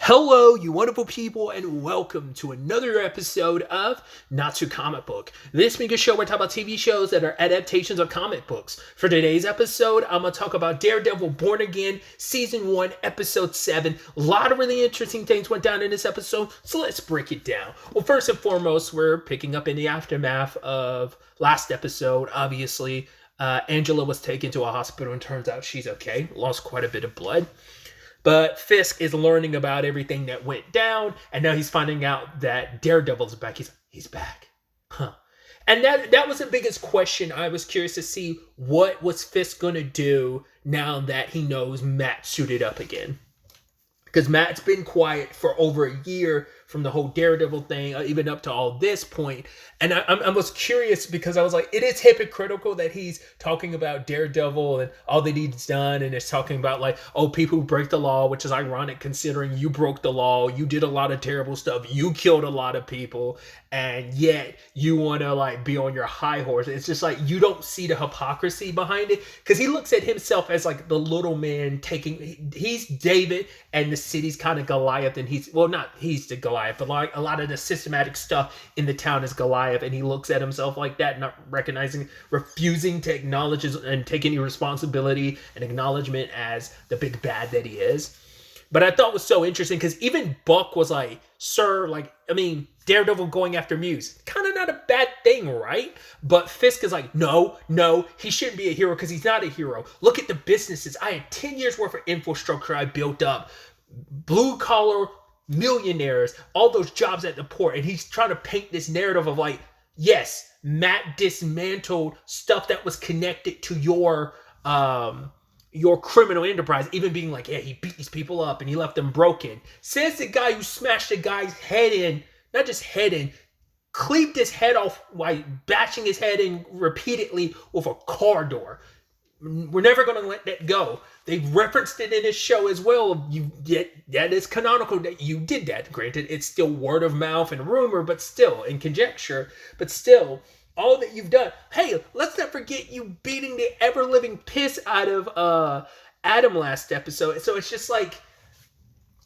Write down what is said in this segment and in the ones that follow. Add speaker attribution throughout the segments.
Speaker 1: Hello, you wonderful people, and welcome to another episode of Not Too Comic Book. This week's show, we're talking about TV shows that are adaptations of comic books. For today's episode, I'm going to talk about Daredevil Born Again, Season 1, Episode 7. A lot of really interesting things went down in this episode, so let's break it down. Well, first and foremost, we're picking up in the aftermath of last episode. Obviously, Angela was taken to a hospital, and turns out she's okay. Lost quite a bit of blood. But Fisk is learning about everything that went down, and now he's finding out that Daredevil's back. He's back. Huh. And that was the biggest question. I was curious to see what was Fisk going to do now that he knows Matt suited up again. Because Matt's been quiet for over a year from the whole Daredevil thing, even up to all this point. And I was curious because I was like, it is hypocritical that he's talking about Daredevil and all that he's done. And it's talking about like, oh, people who break the law, which is ironic considering you broke the law. You did a lot of terrible stuff. You killed a lot of people. And yet you want to like be on your high horse. It's just like, you don't see the hypocrisy behind it. Because he looks at himself as like the little man he's David and the city's kind of Goliath. And he's the Goliath, but like a lot of the systematic stuff in the town is Goliath. And he looks at himself like that, not recognizing, refusing to acknowledge and take any responsibility and acknowledgement as the big bad that he is. But I thought was so interesting because even Buck was like, sir, Daredevil going after Muse, kind of not a bad thing, right? But Fisk is like, no, he shouldn't be a hero because he's not a hero. Look at the businesses. I had 10 years worth of infrastructure I built up. Blue collar millionaires, all those jobs at the port. And he's trying to paint this narrative of like, yes, Matt dismantled stuff that was connected to your criminal enterprise, even being like, yeah, he beat these people up and he left them broken. Says the guy who smashed the guy's head in, not just head in, cleaved his head off while bashing his head in repeatedly with a car door. We're never going to let that go. They referenced it in his show as well. That is canonical that you did that. Granted, it's still word of mouth and rumor, but still, and conjecture, but still, all that you've done. Hey, let's not forget you beating the ever-living piss out of Adam last episode. So it's just like,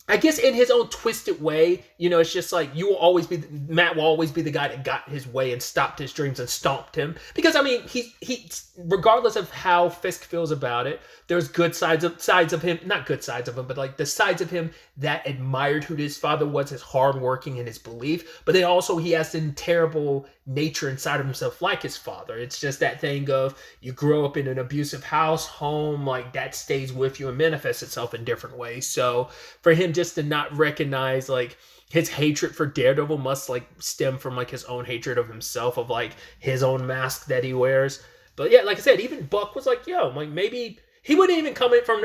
Speaker 1: I guess in his own twisted way, it's just like Matt will always be the guy that got his way and stopped his dreams and stomped him. Because he regardless of how Fisk feels about it, there's good sides of him, not good sides of him, but like the sides of him that admired who his father was, his hardworking and his belief. But then also he has a terrible nature inside of himself like his father. It's just that thing of you grow up in an abusive home, like that stays with you and manifests itself in different ways. So for him just to not recognize like his hatred for Daredevil must like stem from like his own hatred of himself, of like his own mask that he wears. But yeah, like I said, even Buck was like, yo, like maybe he wouldn't even come in from,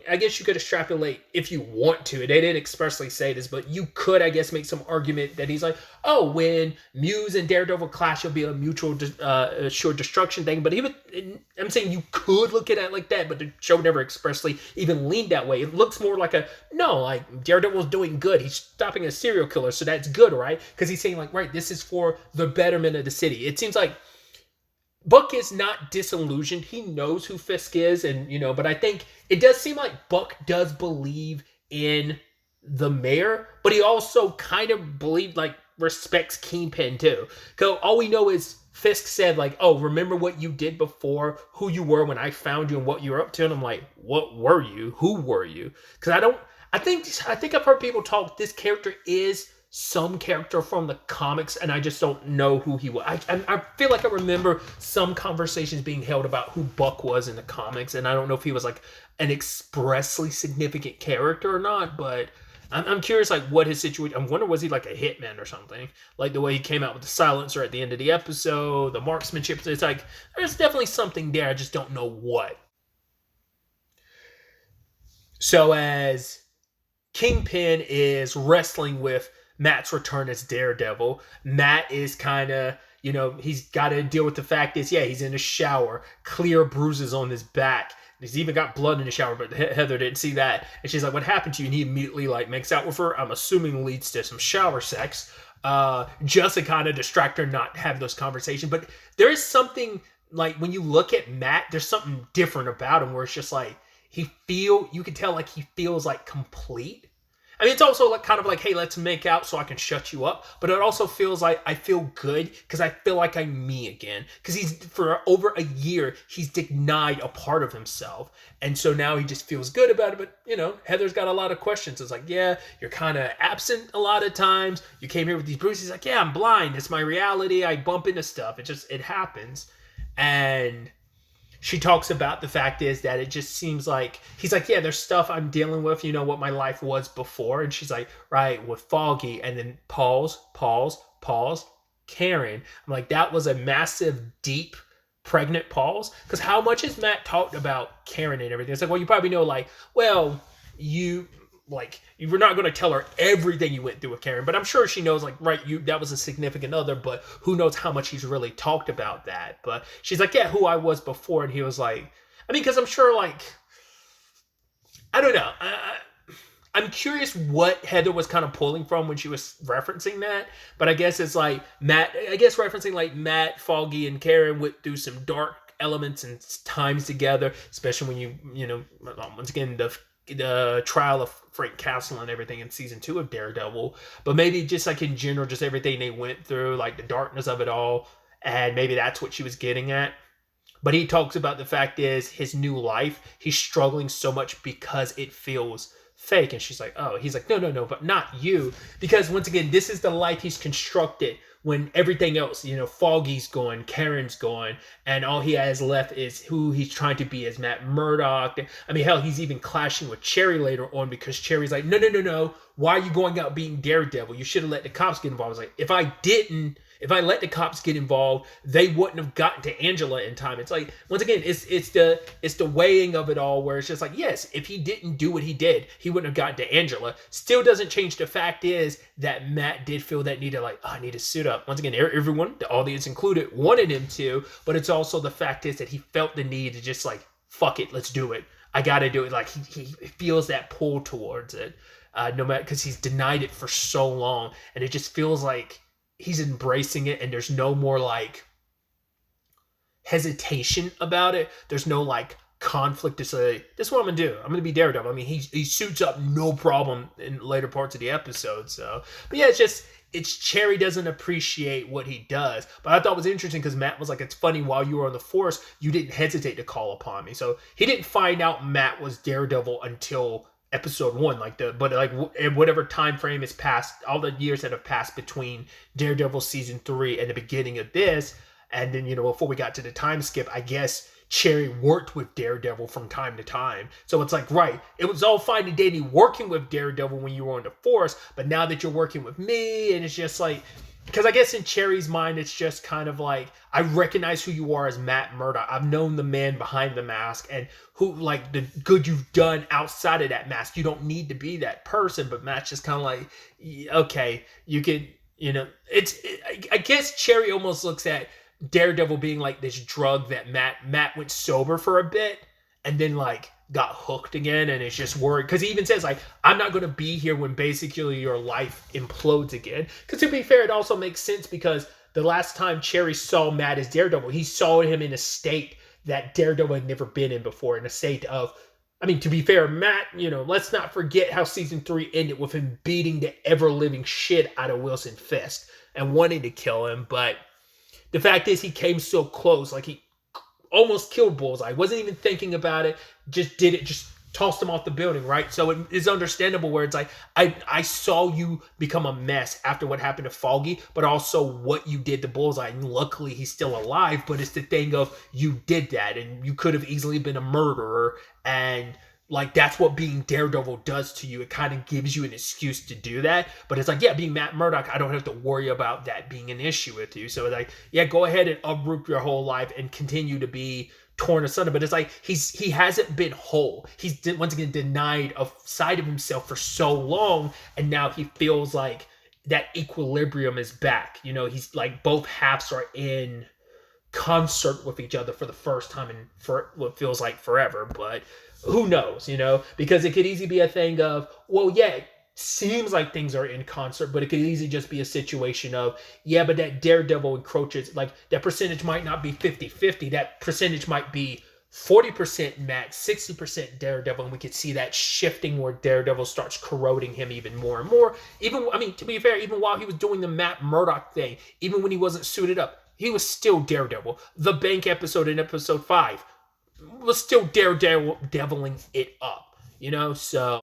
Speaker 1: I guess you could extrapolate if you want to. They didn't expressly say this, but you could, I guess, make some argument that he's like, oh, when Muse and Daredevil clash, it'll be a mutual assured destruction thing. But I'm saying you could look at it like that, but the show never expressly even leaned that way. It looks more like Daredevil's doing good. He's stopping a serial killer, so that's good, right? Because he's saying like, right, this is for the betterment of the city. It seems like Buck is not disillusioned. He knows who Fisk is, but I think it does seem like Buck does believe in the mayor, but he also kind of respects Kingpin too. Because all we know is Fisk said like, oh, remember what you did before, who you were when I found you and what you were up to? And I'm like, what were you? Who were you? Because I think I've heard people talk, this character is some character from the comics, and I just don't know who he was. I feel like I remember some conversations being held about who Buck was in the comics, and I don't know if he was like an expressly significant character or not, but I'm curious like what his situation, I wonder was he like a hitman or something? Like the way he came out with the silencer at the end of the episode, the marksmanship, it's like there's definitely something there, I just don't know what. So as Kingpin is wrestling with Matt's return as Daredevil, Matt is kind of, he's got to deal with the fact is, yeah, he's in a shower, clear bruises on his back. He's even got blood in the shower, but Heather didn't see that. And she's like, what happened to you? And he immediately like makes out with her. I'm assuming leads to some shower sex, just to kind of distract her, not have those conversations. But there is something like when you look at Matt, there's something different about him where it's just like, you can tell like he feels like complete. I mean, it's also like kind of like, hey, let's make out so I can shut you up. But it also feels like I feel good because I feel like I'm me again. Because for over a year, he's denied a part of himself. And so now he just feels good about it. But, Heather's got a lot of questions. It's like, yeah, you're kind of absent a lot of times. You came here with these bruises. He's like, yeah, I'm blind. It's my reality. I bump into stuff. It happens. And she talks about the fact is that it just seems like he's like, yeah, there's stuff I'm dealing with, what my life was before. And she's like, right, with Foggy. And then pause, Karen. I'm like, that was a massive, deep, pregnant pause. Because how much has Matt talked about Karen and everything? It's like, well, you probably know, like, well, you were not going to tell her everything you went through with Karen, but I'm sure she knows, like, right, that was a significant other, but who knows how much he's really talked about that. But she's like, yeah, who I was before. And he was like, I mean, because I'm sure, like, I don't know. I'm curious what Heather was kind of pulling from when she was referencing that, but I guess it's like referencing like Matt, Foggy, and Karen went through some dark elements and times together, especially when once again, the trial of Frank Castle and everything in season 2 of Daredevil, but maybe just like in general, just everything they went through, like the darkness of it all, and maybe that's what she was getting at. But he talks about the fact is his new life, he's struggling so much because it feels fake. And she's like, oh, he's like, no, but not you. Because once again, this is the life he's constructed when everything else, Foggy's gone, Karen's gone, and all he has left is who he's trying to be as Matt Murdock. I mean, hell, he's even clashing with Cherry later on because Cherry's like, no. Why are you going out being Daredevil? You should have let the cops get involved. I was like, if I let the cops get involved, they wouldn't have gotten to Angela in time. It's like, once again, it's the weighing of it all where it's just like, yes, if he didn't do what he did, he wouldn't have gotten to Angela. Still doesn't change the fact is that Matt did feel that need to I need to suit up. Once again, everyone, the audience included, wanted him to, but it's also the fact is that he felt the need to just like, fuck it, let's do it. I got to do it. Like he feels that pull towards it, no matter, because he's denied it for so long. And it just feels like he's embracing it, and there's no more like hesitation about it. There's no like conflict to say, this is what I'm gonna do. I'm gonna be Daredevil. I mean, he suits up no problem in later parts of the episode. So, but yeah, it's Cherry doesn't appreciate what he does. But I thought it was interesting because Matt was like, it's funny, while you were on the force, you didn't hesitate to call upon me. So he didn't find out Matt was Daredevil until episode 1, whatever time frame has passed, all the years that have passed between Daredevil season 3 and the beginning of this, and then before we got to the time skip, I guess Cherry worked with Daredevil from time to time. So it's like, right, it was all fine and dandy working with Daredevil when you were on the force, but now that you're working with me, and it's just like, because I guess in Cherry's mind, it's just kind of like, I recognize who you are as Matt Murdock. I've known the man behind the mask and who, like, the good you've done outside of that mask. You don't need to be that person, but Matt's just kind of like, okay, you could, I guess Cherry almost looks at Daredevil being like this drug that Matt went sober for a bit and then like got hooked again, and it's just worried because he even says like, I'm not going to be here when basically your life implodes again. Because to be fair, it also makes sense because the last time Cherry saw Matt as Daredevil, he saw him in a state that Daredevil had never been in before, in a state of, I mean, to be fair, Matt, let's not forget how season 3 ended with him beating the ever-living shit out of Wilson Fisk and wanting to kill him. But the fact is, he came so close, like he almost killed Bullseye. Wasn't even thinking about it, just did it, just tossed him off the building, right? So it is understandable where it's like, I saw you become a mess after what happened to Foggy, but also what you did to Bullseye. And luckily, he's still alive, but it's the thing of, you did that, and you could have easily been a murderer, and like, that's what being Daredevil does to you. It kind of gives you an excuse to do that. But it's like, yeah, being Matt Murdock, I don't have to worry about that being an issue with you. So like, yeah, go ahead and uproot your whole life and continue to be torn asunder. But it's like, he hasn't been whole. He's once again denied a side of himself for so long. And now he feels like that equilibrium is back. He's like, both halves are in concert with each other for the first time in for what feels like forever. But who knows, because it could easily be a thing of, well, yeah, it seems like things are in concert, but it could easily just be a situation of, yeah, but that Daredevil encroaches, like that percentage might not be 50-50. That percentage might be 40% Matt, 60% Daredevil, and we could see that shifting where Daredevil starts corroding him even more and more. Even, I mean, to be fair, even while he was doing the Matt Murdock thing, even when he wasn't suited up, he was still Daredevil. The bank episode in episode 5 was still Daredeviling it up, you know? So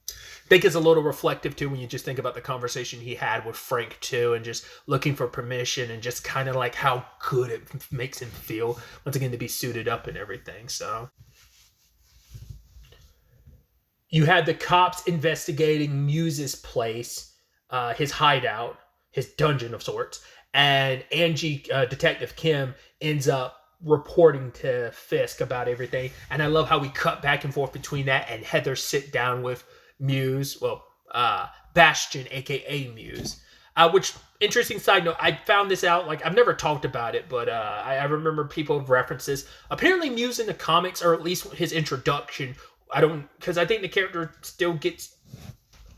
Speaker 1: I think it's a little reflective too when you just think about the conversation he had with Frank too, and just looking for permission and just kind of like how good it makes him feel once again to be suited up and everything. So you had the cops investigating Muse's place, his hideout, his dungeon of sorts, and Angie, Detective Kim, ends up reporting to Fisk about everything. And I love how we cut back and forth between that and Heather sit down with Muse, well, Bastion, aka Muse. Which, interesting side note, I found this out, like, I've never talked about it, but I remember people have referenced this. Apparently, Muse in the comics, or at least his introduction, because I think the character still gets,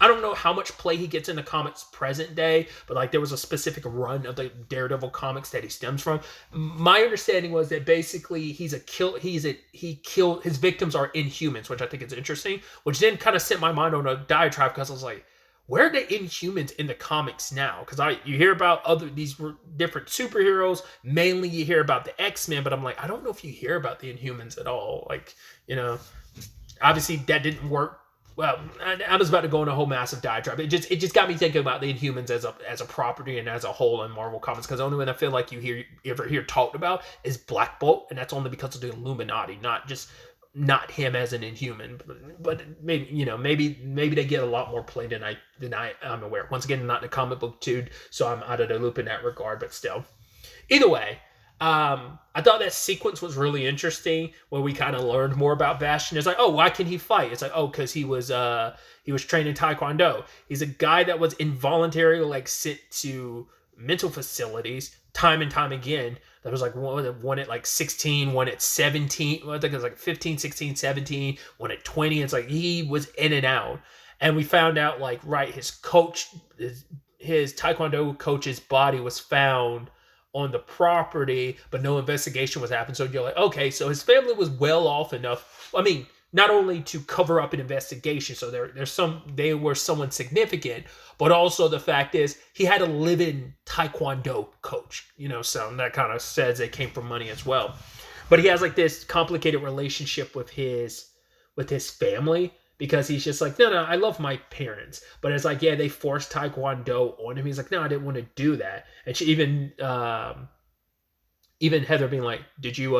Speaker 1: I don't know how much play he gets in the comics present day, but like there was a specific run of the Daredevil comics that he stems from. My understanding was that basically he killed, his victims are Inhumans, which I think is interesting, which then kind of sent my mind on a diatribe because I was like, where are the Inhumans in the comics now? Because you hear about these different superheroes, mainly you hear about the X-Men, but I'm like, I don't know if you hear about the Inhumans at all. Like, you know, obviously that didn't work. Well, I was about to go on a whole massive diatribe. It just got me thinking about the Inhumans as a property and as a whole in Marvel Comics. Because the only one I feel like you ever hear talked about is Black Bolt, and that's only because of the Illuminati, not him as an Inhuman. But maybe they get a lot more play than I'm aware. Once again, not in the comic book dude, so I'm out of the loop in that regard. But still, either way. I thought that sequence was really interesting where we kind of learned more about Bastion. It's like, oh, why can he fight? It's like, oh, because he was trained in Taekwondo. He's a guy that was involuntarily like sent to mental facilities time and time again. That was like one at like 16, one at 17. I think it was like 15, 16, 17, one at 20. It's like he was in and out. And we found out like, right, his Taekwondo coach's body was found on the property, but no investigation was happening. So you're like, okay, so his family was well off enough. I mean, not only to cover up an investigation, so they were someone significant, but also the fact is he had a live-in Taekwondo coach, so that kind of says it came from money as well. But he has like this complicated relationship with his family, because he's just like, no, I love my parents. But it's like, yeah, they forced Taekwondo on him. He's like, no, I didn't want to do that. And she even Heather being like, did you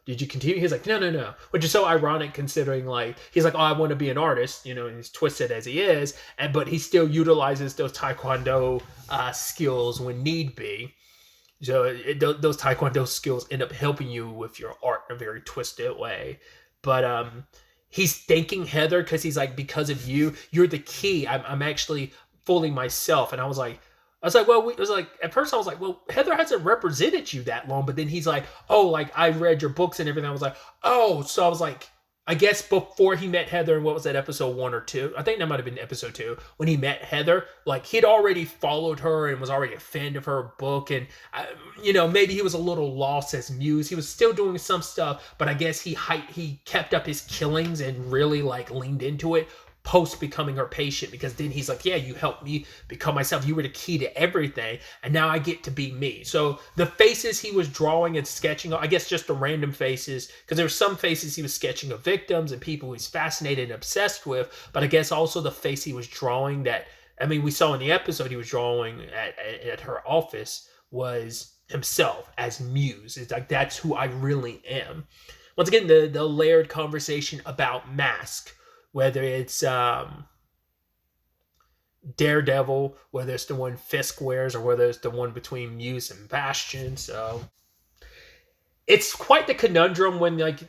Speaker 1: continue? He's like, no. Which is so ironic considering like, he's like, oh, I want to be an artist, and he's twisted as he is. But he still utilizes those Taekwondo skills when need be. So those Taekwondo skills end up helping you with your art in a very twisted way. But he's thanking Heather because he's like, because of you, you're the key. I'm actually fooling myself. And I was like, well, at first I was like, well, Heather hasn't represented you that long. But then he's like, oh, like I read your books and everything. I was like, oh, so I was like, I guess before he met Heather, and what was that, episode 1 or 2? I think that might have been episode 2 when he met Heather. Like he'd already followed her and was already a fan of her book, and maybe he was a little lost as Muse. He was still doing some stuff, but I guess he kept up his killings and really like leaned into it post becoming her patient, because then he's like, yeah, you helped me become myself. You were the key to everything, and now I get to be me. So the faces he was drawing and sketching, I guess just the random faces, because there were some faces he was sketching of victims and people he's fascinated and obsessed with, but I guess also the face he was drawing that, I mean, we saw in the episode he was drawing at her office was himself as Muse. It's like, that's who I really am. Once again, the layered conversation about Mask, whether it's Daredevil, whether it's the one Fisk wears, or whether it's the one between Muse and Bastion. So it's quite the conundrum when, like,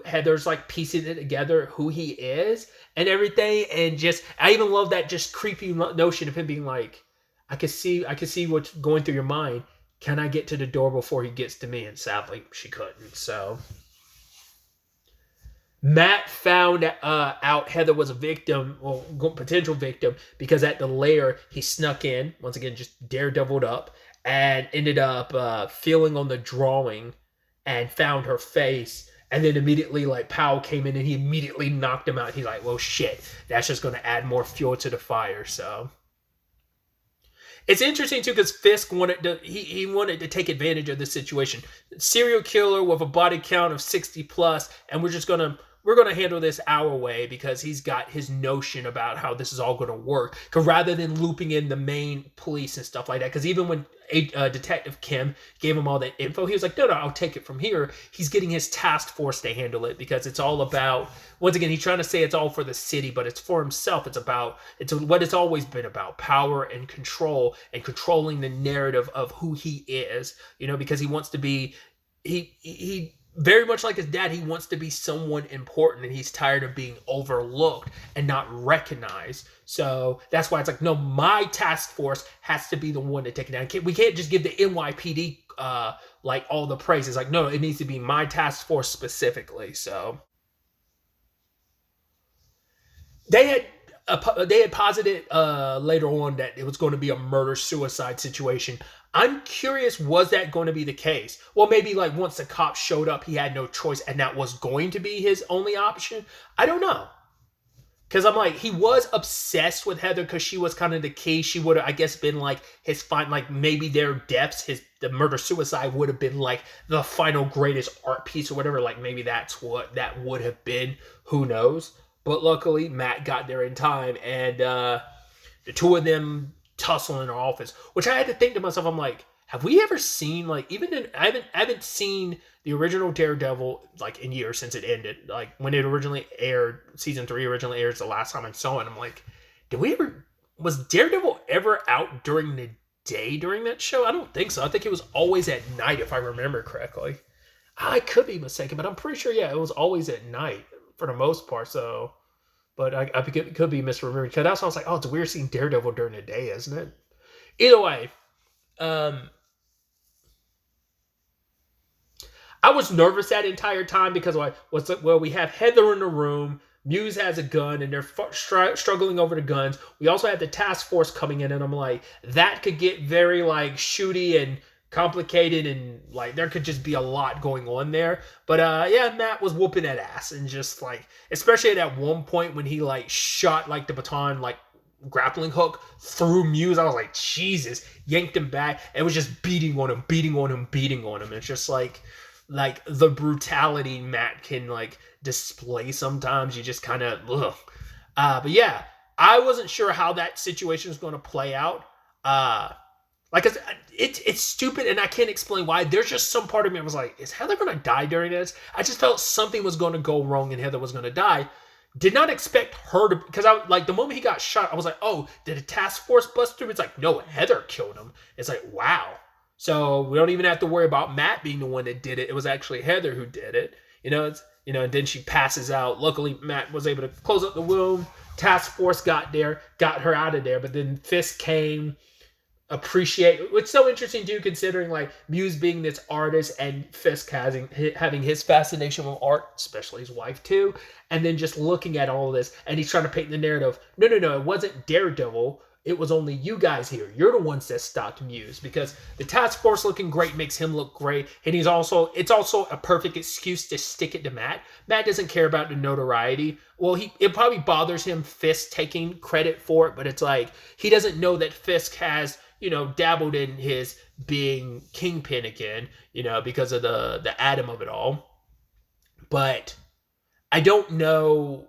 Speaker 1: Heather's like piecing it together who he is and everything. And just, I even love that just creepy notion of him being like, I can see what's going through your mind. Can I get to the door before he gets to me? And sadly, she couldn't. So Matt found out Heather was a victim, or potential victim, because at the lair he snuck in, once again just daredeviled up, and ended up feeling on the drawing and found her face. And then immediately, like, Powell came in and he immediately knocked him out. He's like, well, shit, that's just going to add more fuel to the fire. So it's interesting, too, because Fisk wanted to, he wanted to take advantage of the situation. Serial killer with a body count of 60 plus, and we're gonna handle this our way because he's got his notion about how this is all gonna work. Because rather than looping in the main police and stuff like that, because even when Detective Kim gave him all that info, he was like, no, I'll take it from here. He's getting his task force to handle it because it's all about, once again, he's trying to say it's all for the city, but it's for himself. It's what it's always been about: power and control, and controlling the narrative of who he is, because he wants to be, he very much like his dad, he wants to be someone important, and he's tired of being overlooked and not recognized. So that's why it's like, no, my task force has to be the one to take it down. We can't just give the NYPD like all the praise. It's like, no, it needs to be my task force specifically. So they had posited later on that it was going to be a murder-suicide situation. I'm curious, was that going to be the case? Well, maybe like once the cops showed up, he had no choice, and that was going to be his only option. I don't know. Because I'm like, he was obsessed with Heather because she was kind of the key. She would have, I guess, been like his final, like maybe their deaths, the murder-suicide would have been like the final greatest art piece or whatever. Like maybe that's what that would have been. Who knows? But luckily, Matt got there in time, and the two of them tussle in our office, which I had to think to myself, I'm like, have we ever seen, like, I haven't seen the original Daredevil like in years since it ended. Like when it originally aired, season 3 originally aired, the last time I saw it. I'm like, was Daredevil ever out during the day during that show? I don't think so. I think it was always at night, if I remember correctly. I could be mistaken, but I'm pretty sure, yeah, it was always at night for the most part. So, but I could be misremembering, because that's why I was like, oh, it's weird seeing Daredevil during the day, isn't it? Either way, I was nervous that entire time because we have Heather in the room, Muse has a gun, and they're struggling over the guns. We also have the task force coming in, and I'm like, that could get very like shooty and complicated, and like there could just be a lot going on there. But yeah, Matt was whooping that ass, and just like, especially at that one point when he like shot like the baton like grappling hook through Muse, I was like, Jesus, yanked him back. It was just beating on him. It's just like the brutality Matt can like display sometimes. You just kind of but yeah, I wasn't sure how that situation was going to play out. Like it's stupid, and I can't explain why. There's just some part of me that was like, is Heather going to die during this? I just felt something was going to go wrong and Heather was going to die. Did not expect her to, because I like the moment he got shot, I was like, oh, did a task force bust through? It's like, no, Heather killed him. It's like, wow. So we don't even have to worry about Matt being the one that did it. It was actually Heather who did it. And then she passes out. Luckily, Matt was able to close up the wound. Task force got her out of there. But then Fisk came. It's so interesting too, considering like Muse being this artist and Fisk having his fascination with art, especially his wife too, and then just looking at all of this, and he's trying to paint the narrative. No, it wasn't Daredevil. It was only you guys here. You're the ones that stopped Muse, because the task force looking great makes him look great, and it's also a perfect excuse to stick it to Matt. Matt doesn't care about the notoriety. Well, it probably bothers him Fisk taking credit for it, but it's like he doesn't know that Fisk has dabbled in his being Kingpin again, because of the Atom of it all. But I don't know.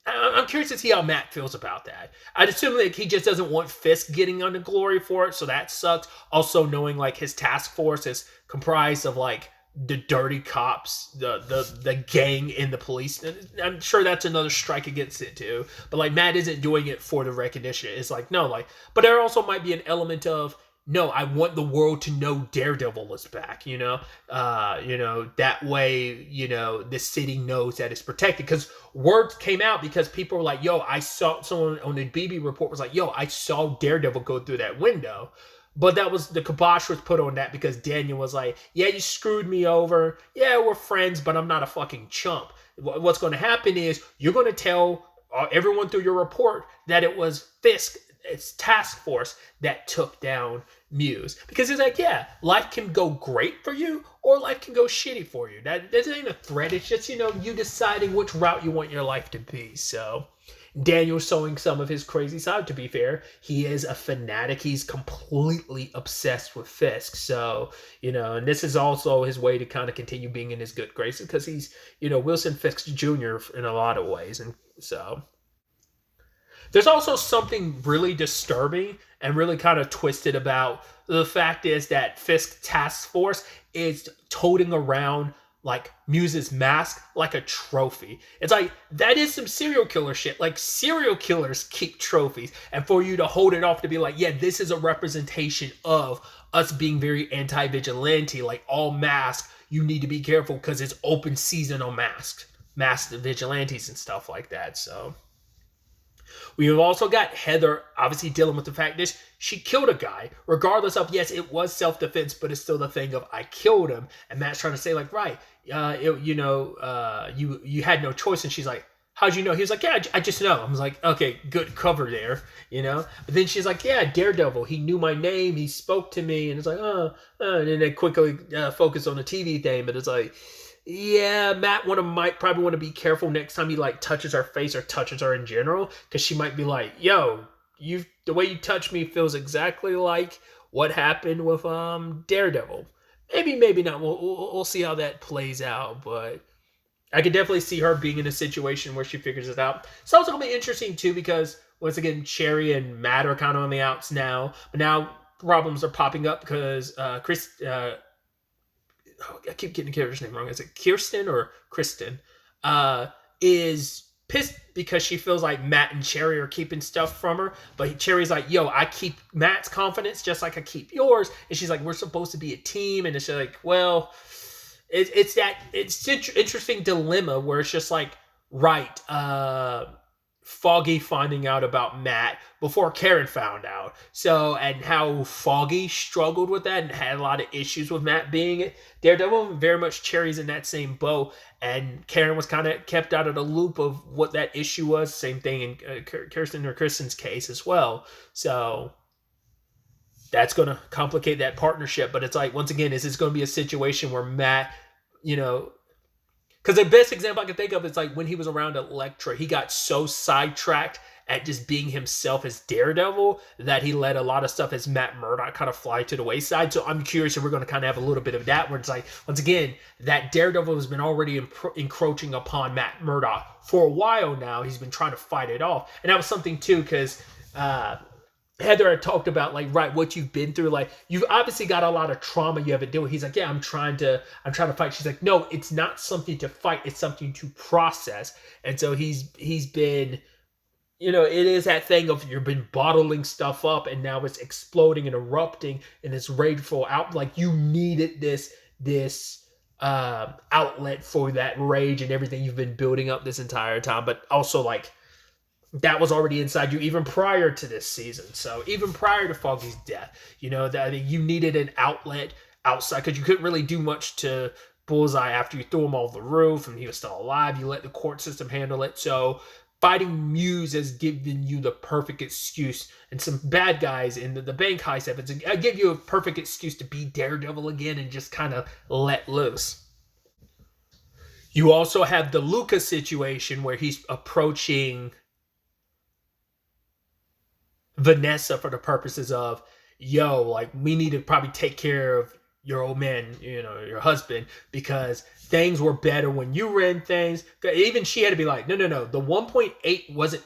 Speaker 1: I'm curious to see how Matt feels about that. I'd assume like he just doesn't want Fisk getting on the glory for it, so that sucks. Also knowing like his task force is comprised of like the dirty cops, the gang in the police. I'm sure that's another strike against it too. But like Matt isn't doing it for the recognition. It's like, no, like, but there also might be an element of, no, I want the world to know Daredevil is back, that way, the city knows that it's protected. Because words came out because people were like, yo, I saw someone on the BB report was like, yo, I saw Daredevil go through that window. But that was, the kibosh was put on that because Daniel was like, yeah, you screwed me over. Yeah, we're friends, but I'm not a fucking chump. What's going to happen is you're going to tell everyone through your report that it was Fisk task force that took down Muse. Because it's like, yeah, life can go great for you or life can go shitty for you. That ain't a threat. It's just, you deciding which route you want your life to be. So Daniel's showing some of his crazy side, to be fair. He is a fanatic. He's completely obsessed with Fisk. So, and this is also his way to kind of continue being in his good graces because he's, Wilson Fisk Jr. in a lot of ways. And so there's also something really disturbing and really kind of twisted about the fact is that Fisk Task Force is toting around like Muse's mask like a trophy. It's like, that is some serial killer shit. Like, serial killers keep trophies. And for you to hold it off to be like, yeah, this is a representation of us being very anti-vigilante, like all masks, you need to be careful because it's open season on masked vigilantes and stuff like that. So we've also got Heather obviously dealing with the fact that she killed a guy, regardless of, yes, it was self-defense, but it's still the thing of, I killed him. And Matt's trying to say, like, right, you had no choice. And she's like, how'd you know? He was like, yeah, I just know. I was like, okay, good cover there, But then she's like, yeah, Daredevil, he knew my name, he spoke to me. And it's like, and then they quickly focus on the TV thing. But it's like, yeah, Matt might probably want to be careful next time he like touches her face or touches her in general, because she might be like, yo, the way you touch me feels exactly like what happened with Daredevil. Maybe not. We'll see how that plays out, but I could definitely see her being in a situation where she figures it out. It's also gonna be interesting too, because once again, Cherry and Matt are kind of on the outs now, but now problems are popping up because Chris. I keep getting the character's name wrong. Is it Kirsten or Kristen? Is pissed because she feels like Matt and Cherry are keeping stuff from her. But Cherry's like, yo, I keep Matt's confidence just like I keep yours. And she's like, we're supposed to be a team. And it's like, well, it's interesting dilemma where it's just like, right, Foggy finding out about Matt before Karen found out. So, and how Foggy struggled with that and had a lot of issues with Matt being Daredevil. Very much Cherry's in that same boat. And Karen was kind of kept out of the loop of what that issue was. Same thing in Kristen's case as well. So that's going to complicate that partnership. But it's like, once again, is this going to be a situation where Matt, because the best example I can think of is like when he was around Elektra, he got so sidetracked at just being himself as Daredevil that he let a lot of stuff as Matt Murdock kind of fly to the wayside. So I'm curious if we're going to kind of have a little bit of that, where it's like, once again, that Daredevil has been already encroaching upon Matt Murdock for a while now. He's been trying to fight it off. And that was something too, because Heather had talked about, like, right, what you've been through. Like, you've obviously got a lot of trauma you haven't dealt with. He's like, yeah, I'm trying to fight. She's like, no, it's not something to fight. It's something to process. And so he's been, it is that thing of you've been bottling stuff up and now it's exploding and erupting and it's rageful out. Like, you needed this outlet for that rage and everything you've been building up this entire time. But also, like, that was already inside you even prior to this season. So even prior to Foggy's death, that you needed an outlet outside, because you couldn't really do much to Bullseye after you threw him off the roof and he was still alive. You let the court system handle it. So fighting Muse has given you the perfect excuse, and some bad guys in the bank heist episodes, I give you a perfect excuse to be Daredevil again and just kind of let loose. You also have the Lucas situation where he's approaching Vanessa for the purposes of, yo, like, we need to probably take care of your old man, your husband, because things were better when you ran things. Even she had to be like, no, the 1.8 wasn't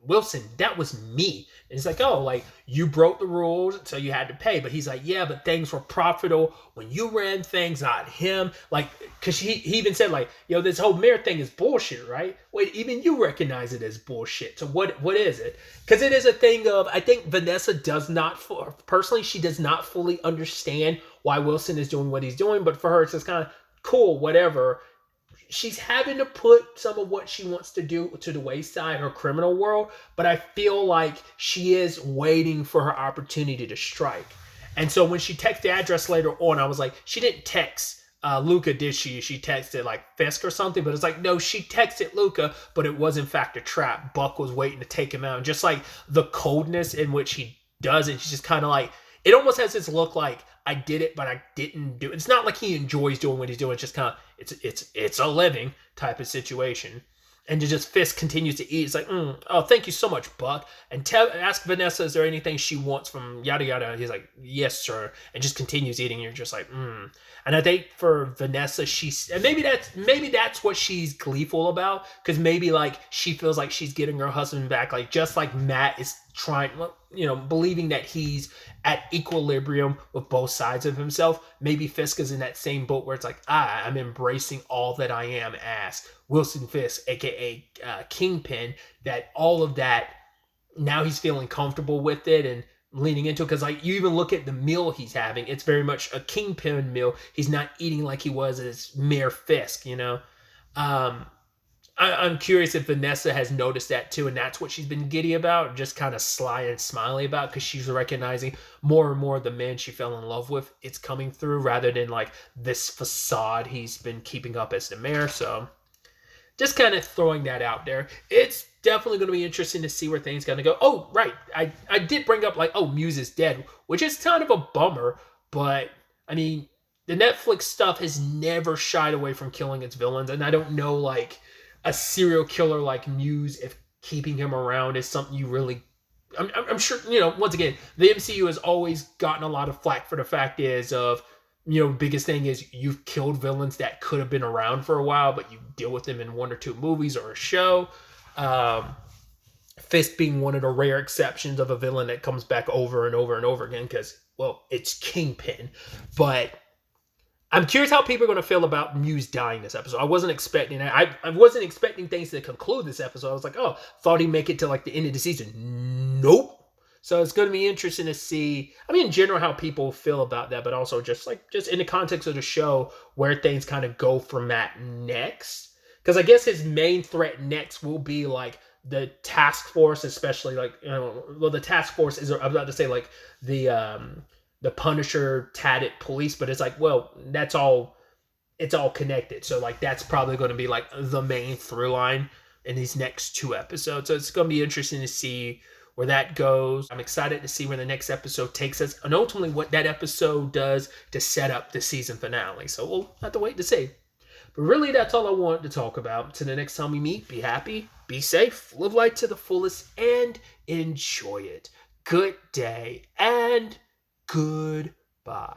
Speaker 1: Wilson, that was me. And it's like, oh, like, you broke the rules, so you had to pay. But he's like, yeah, but things were profitable when you ran things, not him. Like, because he even said, like, this whole mayor thing is bullshit, right? Wait, even you recognize it as bullshit. So what is it? Because it is a thing of, I think Vanessa does not, personally, she does not fully understand why Wilson is doing what he's doing. But for her, it's just kind of cool, whatever. She's having to put some of what she wants to do to the wayside, her criminal world, but I feel like she is waiting for her opportunity to strike. And so when she texted the address later on, I was like, she didn't text Luca did she texted like Fisk or something, but it's like no, she texted Luca, but it was in fact a trap. Buck was waiting to take him out, and just like the coldness in which he does it, he's just kind of like it almost has this look like I did it, but I didn't do it. It's not like he enjoys doing what he's doing. It's just kind of it's a living type of situation. And just Fisk continues to eat. It's like, oh, thank you so much, Buck. And ask Vanessa, is there anything she wants from yada yada? And he's like, yes, sir. And just continues eating. And you're just like, And I think for Vanessa, and maybe that's what she's gleeful about, because maybe like she feels like she's getting her husband back, like just like Matt is trying, believing that he's at equilibrium with both sides of himself. Maybe Fisk is in that same boat where it's like, I'm embracing all that I am as Wilson Fisk, aka Kingpin. That all of that, now he's feeling comfortable with it and leaning into it, because like you even look at the meal he's having, it's very much a Kingpin meal. He's not eating like he was as Mayor Fisk, I'm curious if Vanessa has noticed that too, and that's what she's been giddy about, just kind of sly and smiley about, because she's recognizing more and more the man she fell in love with, it's coming through, rather than like this facade he's been keeping up as the mayor. So just kind of throwing that out there. It's definitely going to be interesting to see where things going to go. Oh, right. I did bring up like, Muse is dead, which is kind of a bummer. But, I mean, the Netflix stuff has never shied away from killing its villains. And I don't know, like, a serial killer like Muse, if keeping him around is something you really... I'm sure, once again, the MCU has always gotten a lot of flack for the fact is of... biggest thing is you've killed villains that could have been around for a while, but you deal with them in one or two movies or a show. Fisk being one of the rare exceptions of a villain that comes back over and over and over again because, it's Kingpin. But I'm curious how people are going to feel about Muse dying this episode. I wasn't expecting that. I wasn't expecting things to conclude this episode. I was like, thought he'd make it to like the end of the season. Nope. So it's going to be interesting to see, in general, how people feel about that, but also just in the context of the show, where things kind of go from that next. Because I guess his main threat next will be like the task force, especially like, the task force is, I'm about to say like the Punisher tatted police, but it's like, it's all connected. So like, that's probably going to be like the main through line in these next two episodes. So it's going to be interesting to see where that goes. I'm excited to see where the next episode takes us, and ultimately what that episode does to set up the season finale. So we'll have to wait to see. But really, that's all I wanted to talk about. Until the next time we meet, be happy, be safe, live life to the fullest, and enjoy it. Good day, and goodbye.